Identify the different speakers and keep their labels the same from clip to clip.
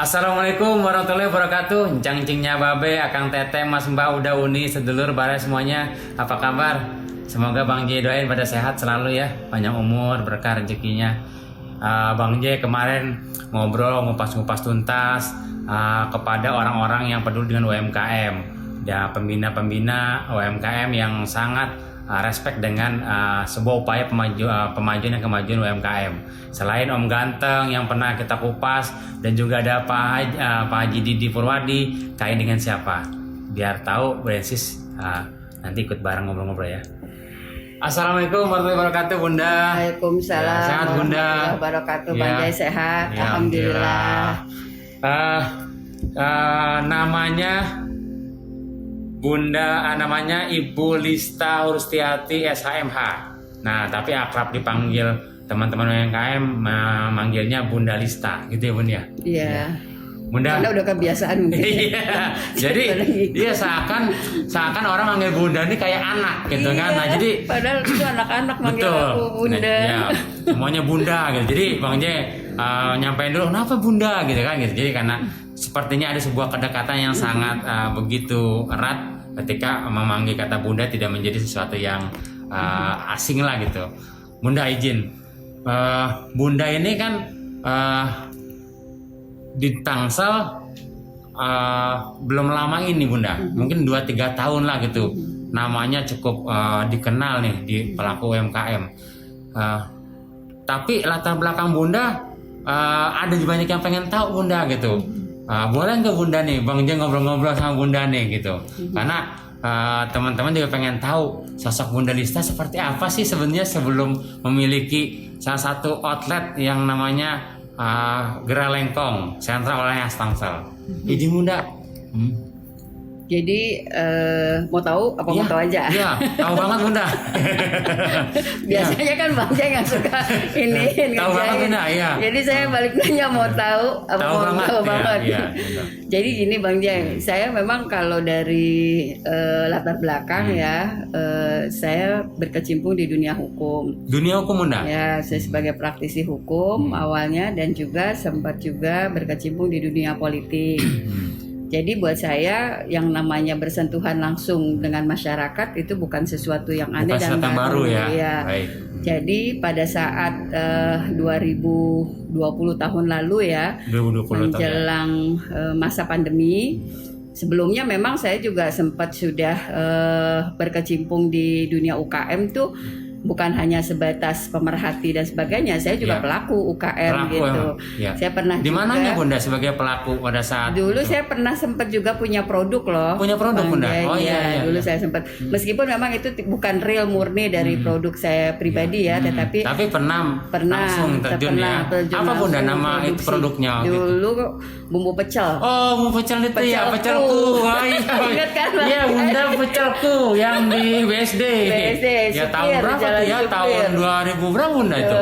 Speaker 1: Assalamualaikum warahmatullahi wabarakatuh. Cingnya babe, akang teteh, mas mbak, udah uni, sedulur, bare semuanya. Apa kabar? Semoga Bang J doain pada sehat selalu ya, panjang umur, berkah rezekinya. Bang J kemarin ngobrol, ngupas-ngupas tuntas kepada orang-orang yang peduli dengan UMKM. Ya, pembina-pembina UMKM yang sangat respect dengan sebuah upaya pemajuan dan kemajuan UMKM. Selain Om Ganteng yang pernah kita kupas, dan juga ada Pak Haji Didi Purwadi, kain dengan siapa? Biar tahu Bransis nanti ikut bareng ngobrol-ngobrol ya. Assalamualaikum warahmatullahi wabarakatuh, Bunda.
Speaker 2: Waalaikumsalam.
Speaker 1: Ya, sehat Bunda.
Speaker 2: Warahmatullahi wabarakatuh. Bang Jai sehat.
Speaker 1: Ya,
Speaker 2: Alhamdulillah.
Speaker 1: Namanya Bunda, namanya Ibu Lista Hurstiati SHMH. Nah, tapi akrab dipanggil teman-teman UMKM manggilnya Bunda Lista, gitu ya Bun ya?
Speaker 2: Iya.
Speaker 1: Bunda.
Speaker 2: Karena udah kebiasaan mungkin.
Speaker 1: Iya. Jadi dia seakan orang manggil Bunda ini kayak anak gitu kan. Nah, jadi
Speaker 2: padahal itu anak-anak manggil
Speaker 1: betul.
Speaker 2: aku Bunda.
Speaker 1: Nah, ya, semuanya Bunda gitu. Jadi Bang J nyampein dulu kenapa Bunda gitu kan gitu. Jadi karena sepertinya ada sebuah kedekatan yang sangat begitu erat ketika memanggil kata Bunda, tidak menjadi sesuatu yang asing lah gitu. Bunda izin, Bunda ini kan di Tangsel belum lama ini Bunda, mungkin 2-3 tahun lah gitu. Namanya cukup dikenal nih di pelaku UMKM. Tapi latar belakang Bunda ada banyak yang pengen tahu Bunda gitu. Boleh nggak Bunda nih, Bang J ngobrol-ngobrol sama Bunda nih gitu. Karena teman-teman juga pengen tahu sosok Bunda Lista seperti apa sih sebenarnya sebelum memiliki salah satu outlet yang namanya Gerai Lengkong, sentra olahraga Tangsel. Jadi Bunda.
Speaker 2: Jadi mau tahu apa mau tahu aja?
Speaker 1: Iya, tahu banget Bunda.
Speaker 2: Biasanya kan Bang Jai nggak suka ini
Speaker 1: Tahu banget Bunda, iya.
Speaker 2: Jadi saya balik nanya mau tahu apa
Speaker 1: Tahu
Speaker 2: mau
Speaker 1: banget,
Speaker 2: tahu
Speaker 1: iya,
Speaker 2: banget.
Speaker 1: iya,
Speaker 2: Jadi gini Bang Jai, saya memang kalau dari latar belakang ya, saya berkecimpung di dunia hukum.
Speaker 1: Dunia hukum Bunda?
Speaker 2: Ya, saya sebagai praktisi hukum awalnya, dan juga sempat juga berkecimpung di dunia politik. Jadi buat saya yang namanya bersentuhan langsung dengan masyarakat itu bukan sesuatu yang aneh dan
Speaker 1: baru ya.
Speaker 2: Ya.
Speaker 1: Baik.
Speaker 2: Jadi pada saat 2020 tahun lalu ya,
Speaker 1: 2020
Speaker 2: menjelang masa pandemi. Sebelumnya memang saya juga sempat sudah berkecimpung di dunia UKM tuh, bukan hanya sebatas pemerhati dan sebagainya, saya juga pelaku UKM gitu.
Speaker 1: Ya.
Speaker 2: Saya pernah
Speaker 1: di mananya Bunda sebagai pelaku pada saat
Speaker 2: dulu
Speaker 1: itu?
Speaker 2: Saya pernah sempat juga punya produk loh.
Speaker 1: Punya produk Bunda? Oh iya.
Speaker 2: Dulu saya sempat, meskipun memang itu bukan real murni dari produk saya pribadi ya, tetapi
Speaker 1: pernah langsung terjun ya. Apa Bunda nama itu produknya?
Speaker 2: Dulu bumbu pecel.
Speaker 1: Oh, bumbu pecel itu ya, pecelku. Oh, iya.
Speaker 2: Ingat kan?
Speaker 1: Iya, Bunda pecelku yang di BSD. Ya tahun berapa tuh ya? Tahun 2000 berapa Bunda itu?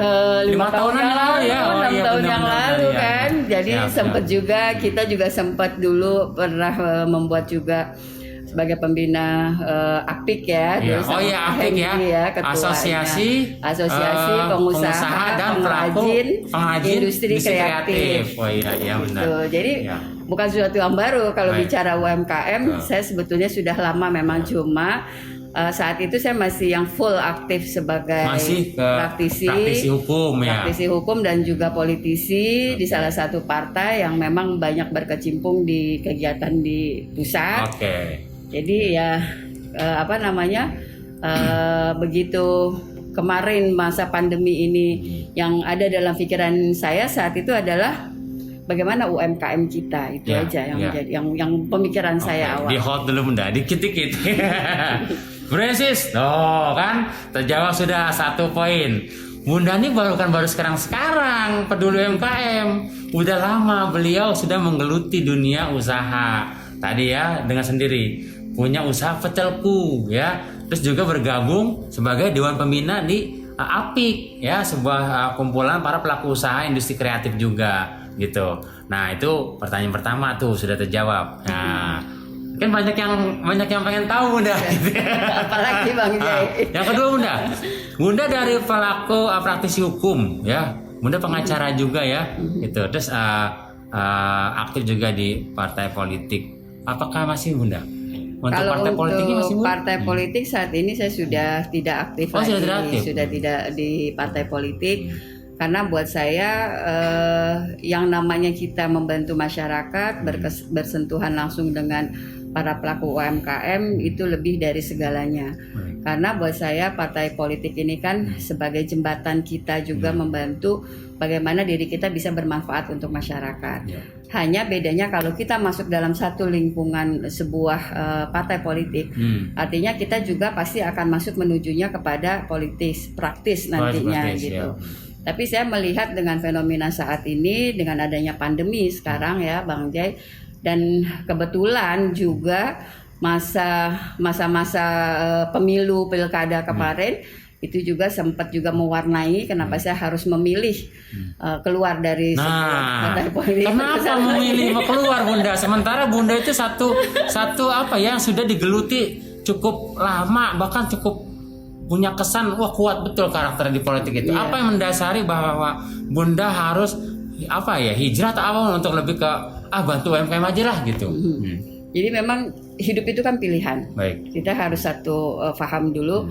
Speaker 2: 5 tahun yang lalu ya. 6 tahun yang lalu kan. Jadi sempat juga, kita juga sempat dulu pernah membuat juga sebagai pembina APIK ya.
Speaker 1: Oh iya, APIK ya. Asosiasi Pengusaha dan Pengrajin Industri Kreatif. Oh iya benar.
Speaker 2: Gitu. Jadi bukan sesuatu yang baru kalau bicara UMKM. Saya sebetulnya sudah lama memang, cuma saat itu saya masih yang full aktif sebagai praktisi hukum dan juga politisi di salah satu partai yang memang banyak berkecimpung di kegiatan di pusat. Jadi ya begitu kemarin masa pandemi ini, yang ada dalam pikiran saya saat itu adalah bagaimana UMKM kita itu aja yang menjadi yang pemikiran saya awal.
Speaker 1: Di hold dulu Bunda, dikit-dikit. Bransis, kan terjawab sudah 1 poin. Bunda ini baru sekarang peduli UMKM. Udah lama beliau sudah menggeluti dunia usaha. Tadi ya dengan sendiri punya usaha pecelku ya. Terus juga bergabung sebagai dewan pembina di APIK ya, sebuah kumpulan para pelaku usaha industri kreatif juga gitu. Nah, itu pertanyaan pertama tuh sudah terjawab. Nah, kan banyak yang pengen tahu Bunda.
Speaker 2: Apalagi Bang Jai.
Speaker 1: Yang kedua Bunda dari pelaku praktisi hukum ya, Bunda pengacara juga ya, gitu. Terus aktif juga di partai politik. Apakah masih Bunda? Untuk
Speaker 2: Kalau
Speaker 1: partai
Speaker 2: untuk
Speaker 1: politiknya masih Bunda?
Speaker 2: partai politik saat ini saya sudah tidak aktif lagi, sudah tidak di partai politik. Karena buat saya yang namanya kita membantu masyarakat, bersentuhan langsung dengan para pelaku UMKM itu lebih dari segalanya. Karena buat saya partai politik ini kan sebagai jembatan kita juga membantu bagaimana diri kita bisa bermanfaat untuk masyarakat. Hanya bedanya kalau kita masuk dalam satu lingkungan sebuah partai politik, artinya kita juga pasti akan masuk menujunya kepada praktis nantinya gitu. Tapi saya melihat dengan fenomena saat ini, dengan adanya pandemi sekarang ya Bang Jai, dan kebetulan juga masa-masa pemilu pilkada kemarin itu juga sempat juga mewarnai kenapa saya harus memilih keluar dari partai politik.
Speaker 1: Kenapa memilih keluar Bunda? Sementara Bunda itu satu apa ya, sudah digeluti cukup lama, bahkan cukup punya kesan kuat betul karakter di politik itu. Apa yang mendasari bahwa Bunda harus hijrah atau apa untuk lebih ke bantu UMKM aja lah gitu.
Speaker 2: Jadi memang hidup itu kan pilihan.
Speaker 1: Baik.
Speaker 2: Kita harus paham dulu.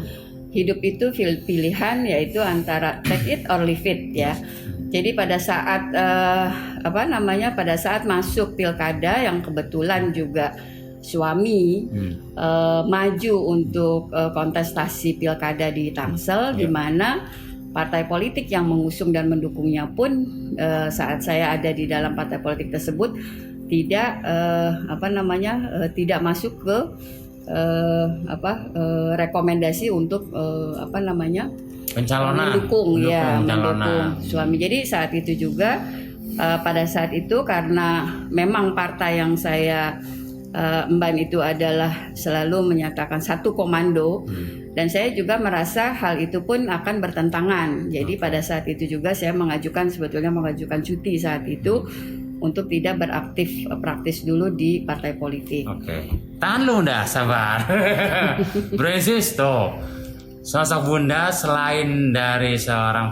Speaker 2: Hidup itu pilihan, yaitu antara take it or leave it ya. Jadi pada saat pada saat masuk pilkada yang kebetulan juga suami maju untuk kontestasi pilkada di Tangsel, di mana partai politik yang mengusung dan mendukungnya pun saat saya ada di dalam partai politik tersebut tidak tidak masuk ke rekomendasi untuk
Speaker 1: pencalonan,
Speaker 2: mendukung suami. Jadi saat itu juga pada saat itu karena memang partai yang saya emban itu adalah selalu menyatakan satu komando, dan saya juga merasa hal itu pun akan bertentangan. Jadi pada saat itu juga saya mengajukan cuti saat itu untuk tidak praktis dulu di partai politik.
Speaker 1: Oke. Tahan lu Bunda, sabar. Bresis tuh. Sosok Bunda selain dari seorang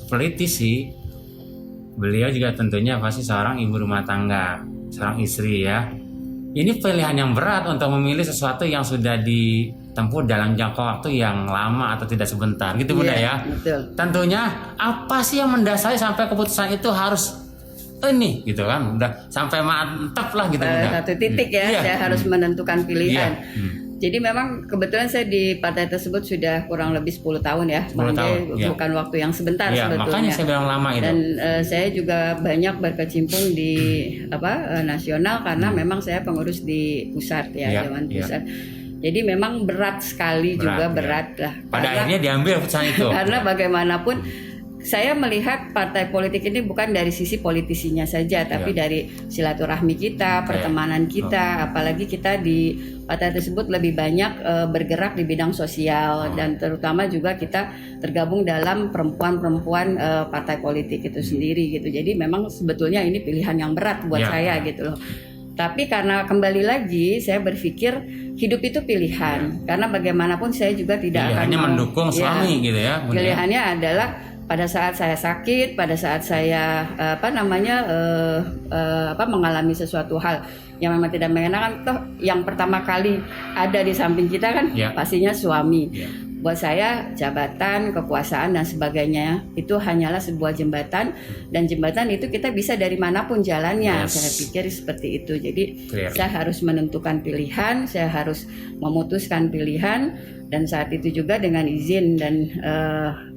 Speaker 1: politisi, beliau juga tentunya pasti seorang ibu rumah tangga, seorang istri ya. Ini pilihan yang berat untuk memilih sesuatu yang sudah ditempuh dalam jangka waktu yang lama atau tidak sebentar, gitu Bunda ya.
Speaker 2: Betul.
Speaker 1: Tentunya apa sih yang mendasari sampai keputusan itu harus ini gitu kan, udah sampai mantap lah gitu Bunda.
Speaker 2: Satu titik saya harus menentukan pilihan. Jadi memang kebetulan saya di partai tersebut sudah kurang lebih 10 tahun ya.
Speaker 1: 10 tahun.
Speaker 2: Bukan waktu yang sebentar sebetulnya.
Speaker 1: Makanya saya bilang lama itu.
Speaker 2: Dan saya juga banyak berkecimpung di nasional karena memang saya pengurus di pusat Dewan Pusat. Jadi memang berat sekali berat lah.
Speaker 1: Pada akhirnya diambil keputusan itu.
Speaker 2: Karena bagaimanapun saya melihat partai politik ini bukan dari sisi politisinya saja, tapi dari silaturahmi kita, pertemanan kita, apalagi kita di partai tersebut lebih banyak bergerak di bidang sosial, dan terutama juga kita tergabung dalam perempuan-perempuan partai politik itu sendiri gitu. Jadi memang sebetulnya ini pilihan yang berat buat saya gitu loh. Tapi karena kembali lagi saya berpikir hidup itu pilihan, karena bagaimanapun saya juga tidak akan
Speaker 1: mendukung suami gitu ya.
Speaker 2: Pilihannya adalah pada saat saya sakit, pada saat saya mengalami sesuatu hal yang memang tidak mengenakan, toh yang pertama kali ada di samping kita kan pastinya suami. Buat saya jabatan, kekuasaan dan sebagainya itu hanyalah sebuah jembatan, dan jembatan itu kita bisa dari manapun jalannya. Saya pikir seperti itu. Jadi saya harus menentukan pilihan, saya harus memutuskan pilihan, dan saat itu juga dengan izin dan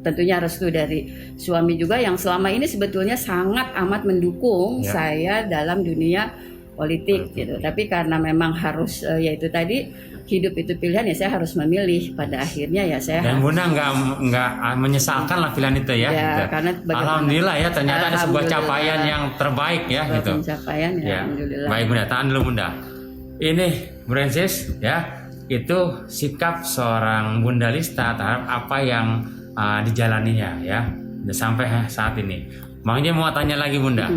Speaker 2: tentunya restu dari suami juga yang selama ini sebetulnya sangat amat mendukung saya dalam dunia politik gitu. Tapi karena memang harus yaitu tadi hidup itu pilihan, ya saya harus memilih. Pada akhirnya ya saya. Dan
Speaker 1: Bunda nggak menyesalkan lah pilihan itu ya. Gitu.
Speaker 2: Karena
Speaker 1: alhamdulillah ya, ternyata ada sebuah capaian yang terbaik ya gitu.
Speaker 2: Pencapaian alhamdulillah.
Speaker 1: Baik Bunda, tahan dulu Bunda. Ini Brancis ya. Itu sikap seorang Bunda Lista terhadap apa yang dijalaninya ya sampai saat ini. Makanya mau tanya lagi Bunda.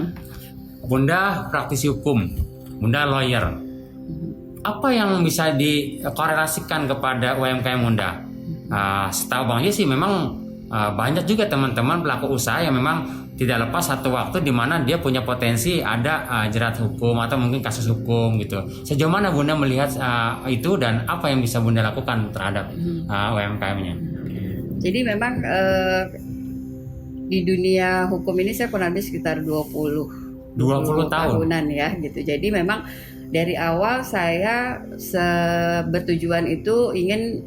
Speaker 1: Bunda praktisi hukum, Bunda lawyer. Apa yang bisa dikorelasikan kepada UMKM Bunda? Setahu Bang sih memang banyak juga teman-teman pelaku usaha yang memang tidak lepas satu waktu di mana dia punya potensi ada jerat hukum atau mungkin kasus hukum gitu. Sejauh mana Bunda melihat itu dan apa yang bisa Bunda lakukan terhadap UMKM-nya?
Speaker 2: Jadi memang di dunia hukum ini saya kurang lebih sekitar 20 tahunan ya gitu. Jadi memang dari awal saya bertujuan itu ingin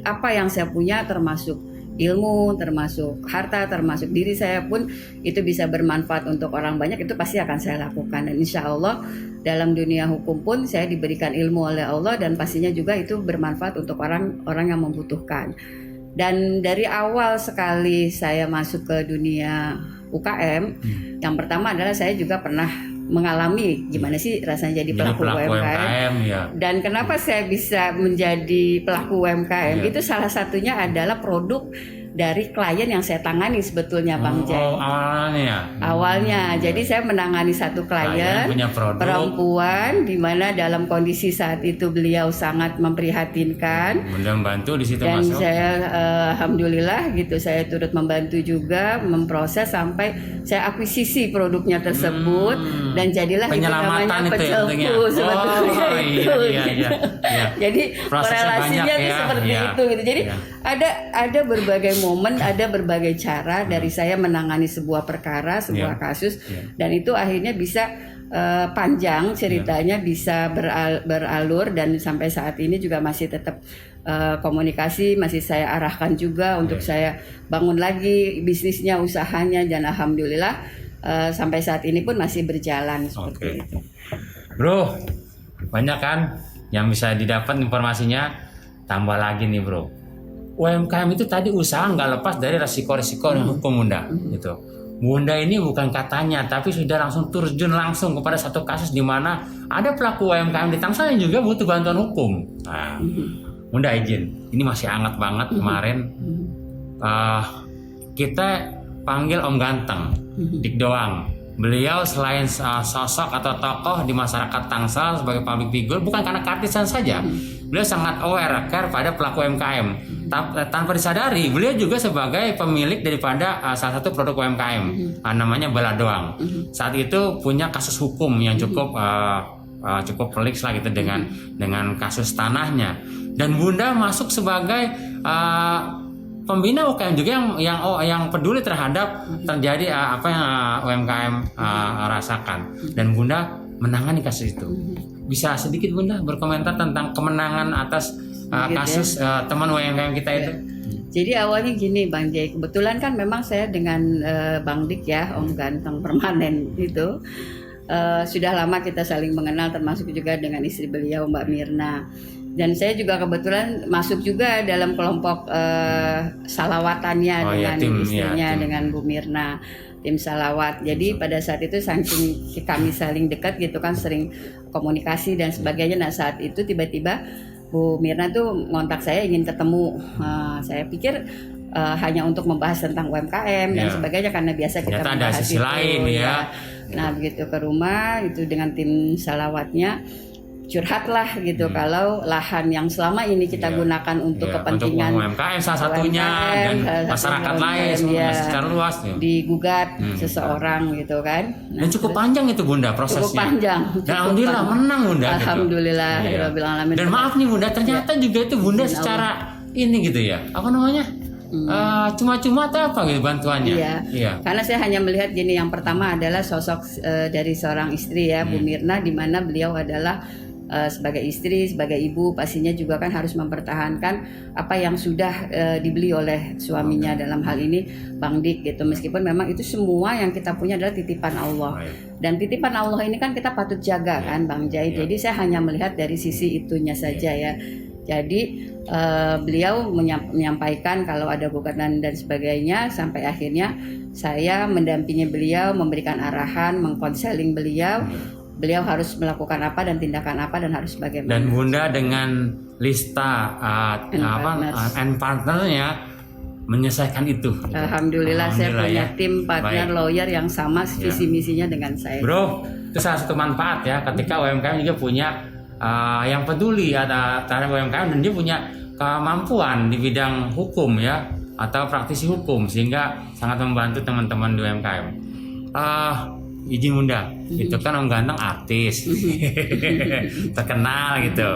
Speaker 2: apa yang saya punya termasuk ilmu, termasuk harta, termasuk diri saya pun itu bisa bermanfaat untuk orang banyak, itu pasti akan saya lakukan. Dan insya Allah dalam dunia hukum pun saya diberikan ilmu oleh Allah dan pastinya juga itu bermanfaat untuk orang yang membutuhkan. Dan dari awal sekali saya masuk ke dunia UKM, yang pertama adalah saya juga pernah mengalami gimana sih rasanya jadi pelaku UMKM
Speaker 1: ya.
Speaker 2: Dan kenapa saya bisa menjadi pelaku UMKM itu salah satunya adalah produk dari klien yang saya tangani sebetulnya Bang Jai. Awalnya. Jadi saya menangani satu klien perempuan di mana dalam kondisi saat itu beliau sangat memprihatinkan.
Speaker 1: Bunda membantu di situ
Speaker 2: dan
Speaker 1: masuk.
Speaker 2: Saya alhamdulillah gitu saya turut membantu juga memproses sampai saya akuisisi produknya tersebut dan jadilah itu namanya pecelku sebetulnya itu.
Speaker 1: Iya.
Speaker 2: Jadi korelasinya itu seperti itu gitu. Jadi ada berbagai momen, ada berbagai cara dari saya menangani sebuah perkara, sebuah kasus dan itu akhirnya bisa panjang ceritanya, bisa beralur dan sampai saat ini juga masih tetap komunikasi, masih saya arahkan juga untuk saya bangun lagi bisnisnya, usahanya dan alhamdulillah sampai saat ini pun masih berjalan seperti itu.
Speaker 1: Bro, banyak kan yang bisa didapat informasinya, tambah lagi nih bro. UMKM itu tadi usaha nggak lepas dari resiko-resiko hukum Bunda gitu. Bunda ini bukan katanya, tapi sudah langsung terjun langsung kepada satu kasus di mana ada pelaku UMKM di Tangsel yang juga butuh bantuan hukum. Nah, Bunda izin, ini masih hangat banget kemarin kita panggil Om Ganteng, Dik Doang. Beliau selain sosok atau tokoh di masyarakat Tangsel sebagai public figure, bukan karena keartisan saja, beliau sangat aware pada pelaku UMKM. Tanpa disadari, beliau juga sebagai pemilik daripada salah satu produk UMKM, namanya Baladoang. Saat itu punya kasus hukum yang cukup pelik lah gitu dengan kasus tanahnya. Dan Bunda masuk sebagai pembina UKM juga yang peduli terhadap terjadi apa yang UMKM rasakan, dan Bunda menangani kasus itu. Bisa sedikit Bunda berkomentar tentang kemenangan atas kasus teman UMKM kita itu?
Speaker 2: Jadi awalnya gini Bang Jai, kebetulan kan memang saya dengan Bang Dik ya, Om Ganteng permanen itu sudah lama kita saling mengenal, termasuk juga dengan istri beliau Mbak Mirna. Dan saya juga kebetulan masuk juga dalam kelompok salawatannya dengan istrinya, dengan Bu Mirna, tim salawat. Jadi pada saat itu saking kami saling dekat gitu kan, sering komunikasi dan sebagainya. Nah saat itu tiba-tiba Bu Mirna tuh ngontak saya ingin ketemu. Saya pikir hanya untuk membahas tentang UMKM dan sebagainya, karena biasa kita membahas
Speaker 1: ada sisi itu, lain ya.
Speaker 2: Nah begitu ke rumah itu dengan tim salawatnya, curhatlah gitu kalau lahan yang selama ini kita gunakan untuk kepentingan
Speaker 1: untuk UMKM salah satunya dan masyarakat lain secara luas
Speaker 2: digugat seseorang gitu kan.
Speaker 1: Nah, dan cukup panjang itu Bunda prosesnya.
Speaker 2: Cukup panjang.
Speaker 1: Dan alhamdulillah menang Bunda.
Speaker 2: Alhamdulillah
Speaker 1: gitu.
Speaker 2: Alamin.
Speaker 1: Dan maaf nih Bunda, ternyata juga itu Bunda secara ini gitu ya. Apa namanya? Cuma-cuma atau apa gitu bantuannya?
Speaker 2: Iya. Karena saya hanya melihat gini, yang pertama adalah sosok dari seorang istri ya, Bu Mirna, di mana beliau adalah sebagai istri, sebagai ibu, pastinya juga kan harus mempertahankan apa yang sudah dibeli oleh suaminya, dalam hal ini Bang Dik gitu. Meskipun memang itu semua yang kita punya adalah titipan Allah, dan titipan Allah ini kan kita patut jaga kan Bang Jai. Jadi saya hanya melihat dari sisi itunya saja ya. Jadi beliau menyampaikan kalau ada gugatan dan sebagainya, sampai akhirnya saya mendampingi beliau, memberikan arahan, mengkonseling beliau. Beliau harus melakukan apa dan tindakan apa dan harus bagaimana.
Speaker 1: Dan Bunda dengan lista and partnernya menyelesaikan itu.
Speaker 2: Alhamdulillah saya punya tim partner lawyer yang sama visi misinya dengan saya.
Speaker 1: Bro, itu salah satu manfaat ya ketika UMKM juga punya yang peduli terhadap UMKM dan dia punya kemampuan di bidang hukum ya. atau praktisi hukum, sehingga sangat membantu teman-teman di UMKM. Izin Bunda, itu kan Om Ganteng artis, terkenal gitu.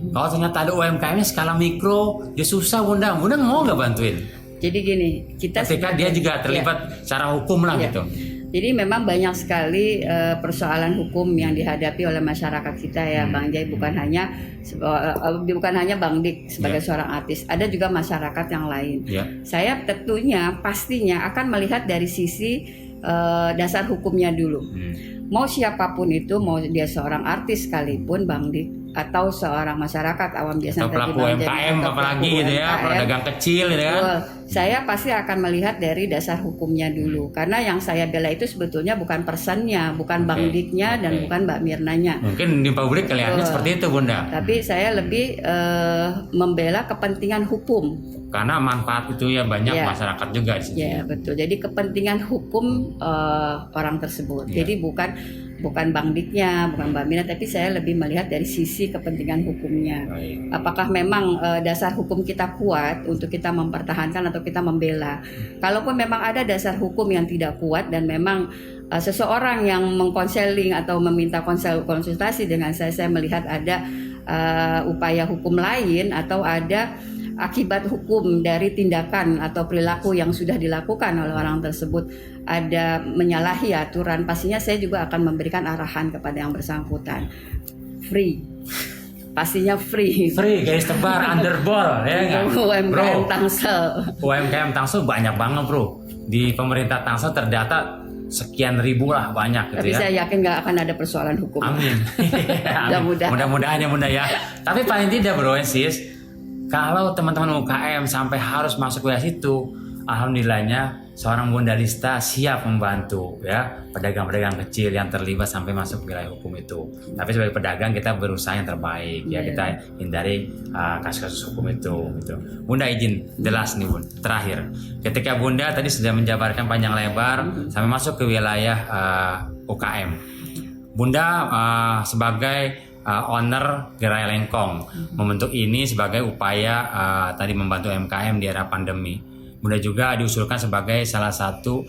Speaker 1: Kalau ternyata ada UMKM-nya skala mikro, ya susah Bunda. Bunda mau nggak bantuin?
Speaker 2: Jadi gini, kita
Speaker 1: ketika dia juga terlibat secara hukum lah gitu.
Speaker 2: Jadi memang banyak sekali persoalan hukum yang dihadapi oleh masyarakat kita ya, Bang Jai. Bukan hanya Bang Dik sebagai seorang artis, ada juga masyarakat yang lain. Saya tentunya pastinya akan melihat dari sisi dasar hukumnya dulu. Mau siapapun itu, mau dia seorang artis sekalipun, Bang Dik, atau seorang masyarakat awam biasa,
Speaker 1: atau pelaku UMKM apalagi gitu ya, pedagang kecil gitu kan.
Speaker 2: Saya pasti akan melihat dari dasar hukumnya dulu, karena yang saya bela itu sebetulnya bukan personnya, bukan Bang Diknya dan bukan Mbak Mirnanya.
Speaker 1: Mungkin di publik kelihatannya seperti itu Bunda.
Speaker 2: Tapi saya lebih membela kepentingan hukum.
Speaker 1: Karena manfaat itu ya banyak masyarakat juga di sini.
Speaker 2: Ya betul. Jadi kepentingan hukum orang tersebut. Jadi bukan Bang Diknya, bukan Mbak Mina, tapi saya lebih melihat dari sisi kepentingan hukumnya. Apakah memang dasar hukum kita kuat untuk kita mempertahankan atau kita membela? Kalaupun memang ada dasar hukum yang tidak kuat dan memang seseorang yang mengkonseling atau meminta konsultasi dengan saya melihat ada upaya hukum lain atau ada akibat hukum dari tindakan atau perilaku yang sudah dilakukan oleh orang tersebut, ada menyalahi aturan, pastinya saya juga akan memberikan arahan kepada yang bersangkutan. Free, pastinya free
Speaker 1: garis tebar underball ya nggak?
Speaker 2: UMKM Tangsel.
Speaker 1: UMKM Tangsel banyak banget bro, di pemerintah Tangsel terdata sekian ribu lah, banyak gitu.
Speaker 2: Tapi saya yakin nggak akan ada persoalan hukum.
Speaker 1: Amin. Mudah-mudahan ya Bunda ya. Tapi paling tidak bro sis, kalau teman-teman UKM sampai harus masuk wilayah situ, alhamdulillahnya seorang Bunda Lista siap membantu ya pedagang-pedagang kecil yang terlibat sampai masuk wilayah hukum itu. Tapi sebagai pedagang kita berusaha yang terbaik ya, kita hindari kasus-kasus hukum itu gitu. Bunda izin jelas nih Bun, terakhir ketika Bunda tadi sudah menjabarkan panjang lebar sampai masuk ke wilayah UKM, Bunda sebagai owner Gerai Lengkong membentuk ini sebagai upaya tadi membantu UMKM di era pandemi. Bunda juga diusulkan sebagai salah satu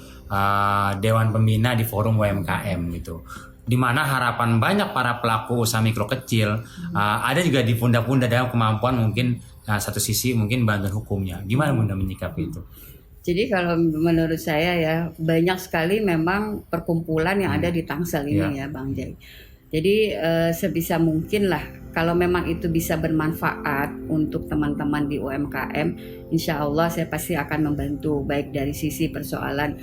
Speaker 1: dewan pembina di forum UMKM gitu, di mana harapan banyak para pelaku usaha mikro kecil ada juga di Bunda dalam kemampuan mungkin satu sisi mungkin bantuan hukumnya. Gimana Bunda menyikapi itu?
Speaker 2: Jadi kalau menurut saya ya banyak sekali memang perkumpulan yang ada di Tangsel ini ya Bang Jai. Jadi sebisa mungkin lah kalau memang itu bisa bermanfaat untuk teman-teman di UMKM, insya Allah saya pasti akan membantu, baik dari sisi persoalan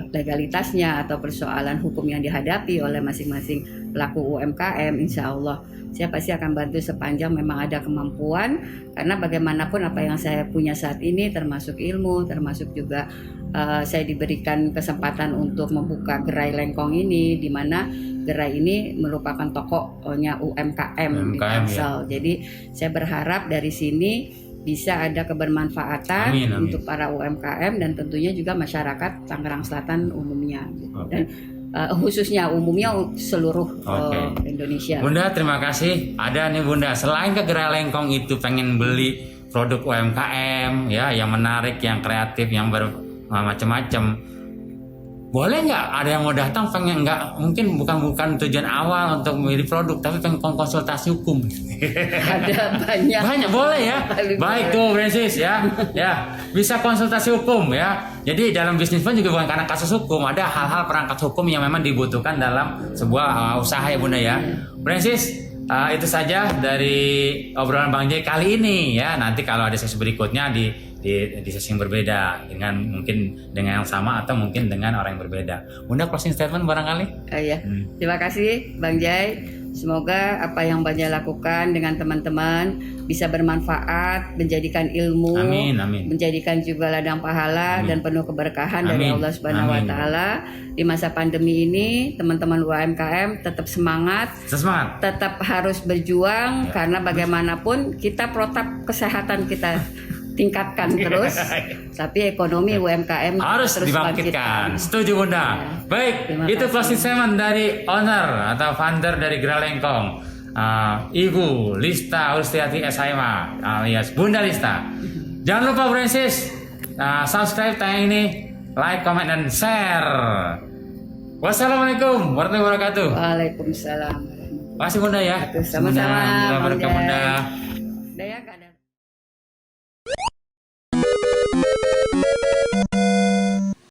Speaker 2: legalitasnya atau persoalan hukum yang dihadapi oleh masing-masing pelaku UMKM. Insya Allah saya pasti akan bantu sepanjang memang ada kemampuan, karena bagaimanapun apa yang saya punya saat ini termasuk ilmu, termasuk juga saya diberikan kesempatan untuk membuka Gerai Lengkong ini, di mana Gerai ini merupakan tokonya UMKM di Tangsel. Jadi saya berharap dari sini bisa ada kebermanfaatan untuk para UMKM dan tentunya juga masyarakat Tangerang Selatan umumnya gitu. Dan khususnya umumnya seluruh Indonesia.
Speaker 1: Bunda terima kasih. Ada nih Bunda, selain ke Gerai Lengkong itu pengen beli produk UMKM ya yang menarik, yang kreatif, yang macam-macam, boleh nggak ada yang mau datang pengen nggak, mungkin bukan tujuan awal untuk memilih produk tapi pengen konsultasi hukum?
Speaker 2: Ada banyak
Speaker 1: boleh ya. Baik tuh Francis ya bisa konsultasi hukum ya. Jadi dalam bisnis pun juga bukan karena kasus hukum, ada hal-hal perangkat hukum yang memang dibutuhkan dalam sebuah usaha ya Bunda ya. Francis, itu saja dari obrolan Bang Jai kali ini ya. Nanti kalau ada sesi berikutnya di sesi yang berbeda dengan yang sama atau mungkin dengan orang yang berbeda. Bunda closing statement barangkali?
Speaker 2: Terima kasih Bang Jai. Semoga apa yang Bang Jai lakukan dengan teman-teman bisa bermanfaat, menjadikan ilmu,
Speaker 1: amin.
Speaker 2: menjadikan juga ladang pahala dan penuh keberkahan dari Allah Subhanahu wa taala. Di masa pandemi ini, teman-teman UMKM tetap semangat, tetap harus berjuang karena bagaimanapun kita protap kesehatan kita tingkatkan terus, tapi ekonomi UMKM
Speaker 1: harus
Speaker 2: terus
Speaker 1: dibangkitkan. Setuju Bunda. Baik, itu closing statement dari owner atau founder dari Gerai Lengkong, Ibu Lista Ustiati SHMA alias Bunda Lista. Jangan lupa Francis, subscribe tayang ini, like, comment, dan share. Wassalamualaikum warahmatullahi wabarakatuh.
Speaker 2: Waalaikumsalam.
Speaker 1: Makasih Bunda ya.
Speaker 2: Sama-sama,
Speaker 1: Bunda,
Speaker 2: Bang
Speaker 1: berkah
Speaker 2: Jai.
Speaker 1: Bunda.